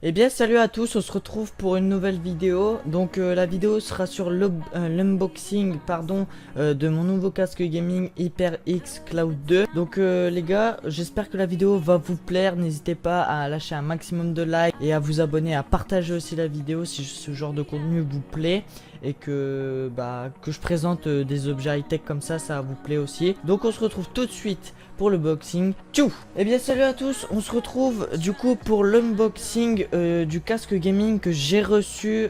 Eh bien salut à tous, on se retrouve pour une nouvelle vidéo. Donc la vidéo sera sur l'unboxing de mon nouveau casque gaming HyperX Cloud 2. Donc les gars, j'espère que la vidéo va vous plaire. N'hésitez pas à lâcher un maximum de likes et à vous abonner, à partager aussi la vidéo si ce genre de contenu vous plaît. Et que je présente des objets high-tech comme ça vous plaît aussi. Donc on se retrouve tout de suite pour le boxing. Tchou. Eh bien salut à tous, on se retrouve du coup pour l'unboxing du casque gaming que j'ai reçu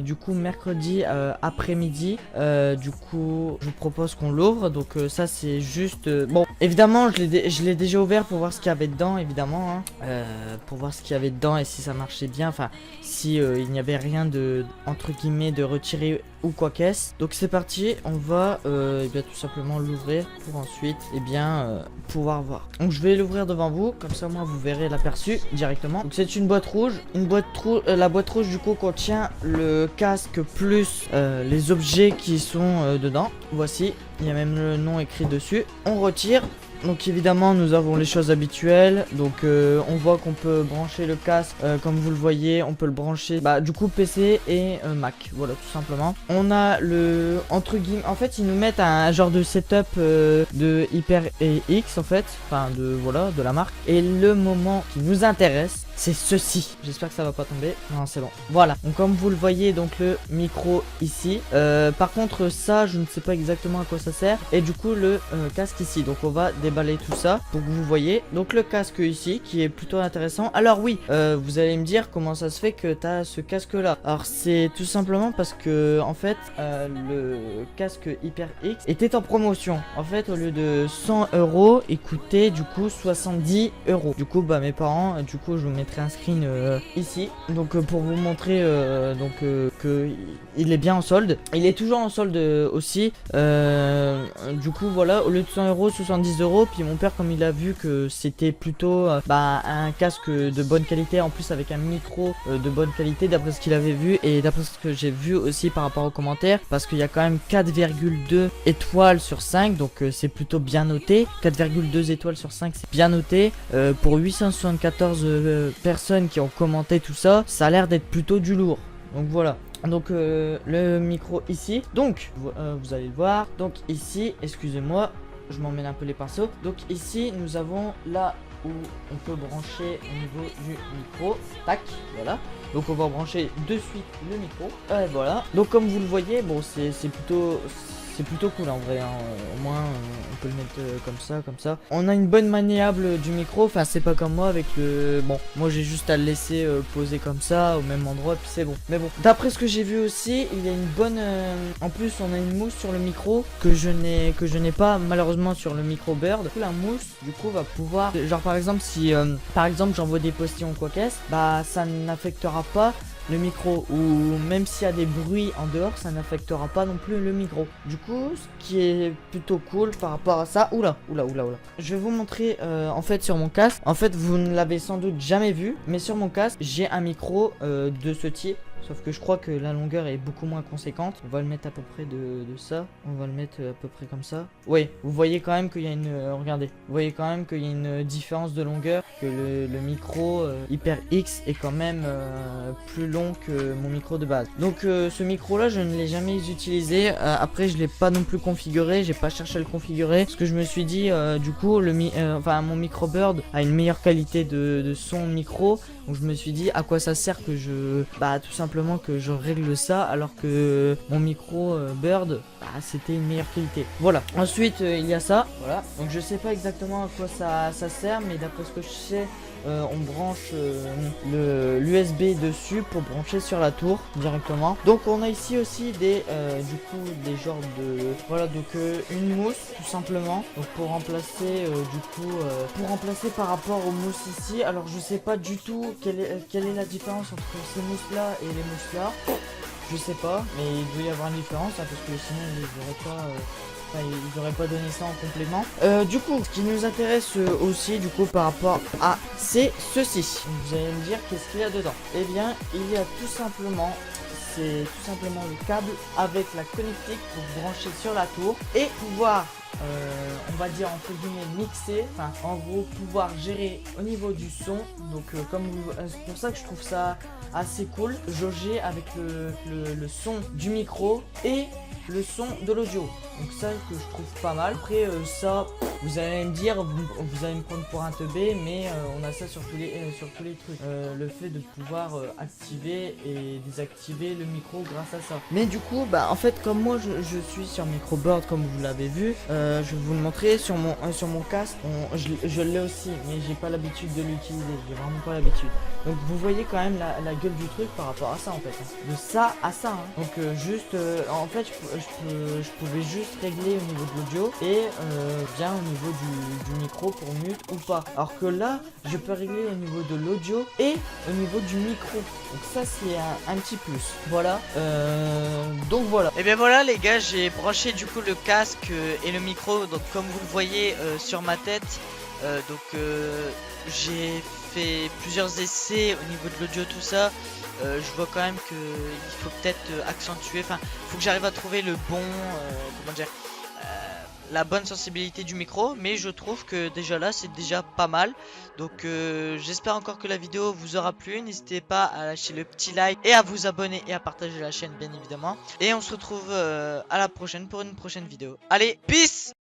du coup mercredi après-midi. Du coup je vous propose qu'on l'ouvre. Donc ça c'est juste bon, évidemment je l'ai déjà ouvert pour voir ce qu'il y avait dedans, évidemment hein. Pour voir ce qu'il y avait dedans et si ça marchait bien, enfin si il n'y avait rien de entre guillemets de retiré ou quoi qu'est-ce. Donc c'est parti, on va eh bien tout simplement l'ouvrir pour ensuite pouvoir voir. Donc je vais l'ouvrir devant vous, comme ça moi vous verrez l'aperçu directement. Donc c'est une boîte rouge, la boîte rouge du coup contient le casque plus les objets qui sont dedans. Voici, il y a même le nom écrit dessus. On retire. Donc évidemment nous avons les choses habituelles. Donc on voit qu'on peut brancher le casque comme vous le voyez. On peut le brancher du coup PC et Mac. Voilà tout simplement. On a le entre guillemets, en fait ils nous mettent un genre de setup de HyperX en fait. Enfin de la marque. Et le moment qui nous intéresse, c'est ceci. J'espère que ça va pas tomber. Non c'est bon. Voilà. Donc comme vous le voyez, donc le micro ici. Par contre ça je ne sais pas exactement à quoi ça sert. Et du coup le casque ici. Donc on va déballer tout ça pour que vous voyez. Donc le casque ici qui est plutôt intéressant. Alors oui, vous allez me dire comment ça se fait que tu as ce casque là. Alors c'est tout simplement parce que en fait le casque HyperX était en promotion. En fait au lieu de 100 €, il coûtait du coup 70 €. Du coup mes parents, du coup je vous mettrai un screen ici. Donc pour vous montrer que il est bien en solde. Il est toujours en solde aussi. Du coup voilà, au lieu de 100 €, 70 €. Puis mon père, comme il a vu que c'était plutôt un casque de bonne qualité, en plus avec un micro de bonne qualité d'après ce qu'il avait vu et d'après ce que j'ai vu aussi par rapport aux commentaires, parce qu'il y a quand même 4,2 étoiles sur 5, donc c'est plutôt bien noté. 4,2 étoiles sur 5 c'est bien noté. Pour 874 personnes qui ont commenté tout ça, ça a l'air d'être plutôt du lourd. Donc voilà. Donc le micro ici. Donc vous allez le voir. Donc ici, excusez-moi, je m'emmène un peu les pinceaux. Donc ici nous avons là où on peut brancher au niveau du micro. Tac, voilà. Donc on va brancher de suite le micro. Voilà. Donc comme vous le voyez, bon c'est plutôt cool en vrai hein. Au moins on peut le mettre comme ça. On a une bonne maniable du micro. Enfin c'est pas comme moi avec le... Bon moi j'ai juste à le laisser poser comme ça au même endroit puis c'est bon. Mais bon, d'après ce que j'ai vu aussi, il y a une bonne... En plus on a une mousse sur le micro que je n'ai pas malheureusement sur le micro Bird. Du coup, la mousse du coup va pouvoir... Genre par exemple si par exemple j'envoie des postillons quoi qu'est-ce, ça n'affectera pas le micro, ou même s'il y a des bruits en dehors, ça n'affectera pas non plus le micro. Du coup, ce qui est plutôt cool par rapport à ça, oula. Je vais vous montrer en fait sur mon casque. En fait, vous ne l'avez sans doute jamais vu, mais sur mon casque, j'ai un micro de ce type. Sauf que je crois que la longueur est beaucoup moins conséquente. On va le mettre à peu près de ça. On va le mettre à peu près comme ça. Oui, vous voyez quand même qu'il y a une... regardez. Vous voyez quand même qu'il y a une différence de longueur. Que le micro HyperX est quand même plus long que mon micro de base. Donc ce micro là je ne l'ai jamais utilisé. Après je l'ai pas non plus configuré. J'ai pas cherché à le configurer. Parce que je me suis dit du coup mon micro Bird a une meilleure qualité de son micro. Donc je me suis dit à quoi ça sert que je... tout simplement que je règle ça alors que mon micro Bird c'était une meilleure qualité. Voilà. Ensuite il y a ça. Voilà. Donc je sais pas exactement à quoi ça sert, mais d'après ce que je sais, on branche l'USB dessus pour brancher sur la tour directement. Donc on a ici aussi des genres de... Voilà, donc une mousse tout simplement. Donc pour remplacer par rapport aux mousses ici. Alors je sais pas du tout quelle est la différence entre ces mousses là et les mousses là. Je sais pas, mais il doit y avoir une différence parce que sinon je les aurais pas Enfin, ils auraient pas donné ça en complément. Du coup, ce qui nous intéresse aussi, du coup, par rapport à, c'est ceci. Vous allez me dire, qu'est-ce qu'il y a dedans? Eh bien, il y a tout simplement, c'est tout simplement le câble avec la connectique pour brancher sur la tour et pouvoir on va dire entre guillemets mixer, enfin en gros pouvoir gérer au niveau du son. Donc c'est pour ça que je trouve ça assez cool, jauger avec le son du micro et le son de l'audio. Donc ça que je trouve pas mal. Après ça, vous allez me dire, vous allez me prendre pour un teubé, mais on a ça sur tous les trucs. Le fait de pouvoir activer et désactiver le micro grâce à ça. Mais du coup, bah en fait comme moi je suis sur Microboard comme vous l'avez vu, je vais vous le montrer sur mon casque. Je l'ai aussi, mais j'ai pas l'habitude de l'utiliser. J'ai vraiment pas l'habitude. Donc vous voyez quand même la gueule du truc par rapport à ça en fait. De ça à ça. Donc juste, en fait je pouvais juste régler au niveau de l'audio et bien au niveau du micro pour mute ou pas. Alors que là, je peux régler au niveau de l'audio et au niveau du micro. Donc ça c'est un petit plus. Voilà. Donc voilà. Et bien voilà les gars, j'ai branché du coup le casque et le micro. Donc comme vous le voyez sur ma tête, j'ai fait plusieurs essais au niveau de l'audio, tout ça. Je vois quand même que il faut peut-être accentuer, enfin faut que j'arrive à trouver le bon, comment dire, la bonne sensibilité du micro, mais je trouve que déjà là c'est déjà pas mal. Donc j'espère encore que la vidéo vous aura plu. N'hésitez pas à lâcher le petit like et à vous abonner et à partager la chaîne bien évidemment. Et on se retrouve à la prochaine pour une prochaine vidéo. Allez, peace!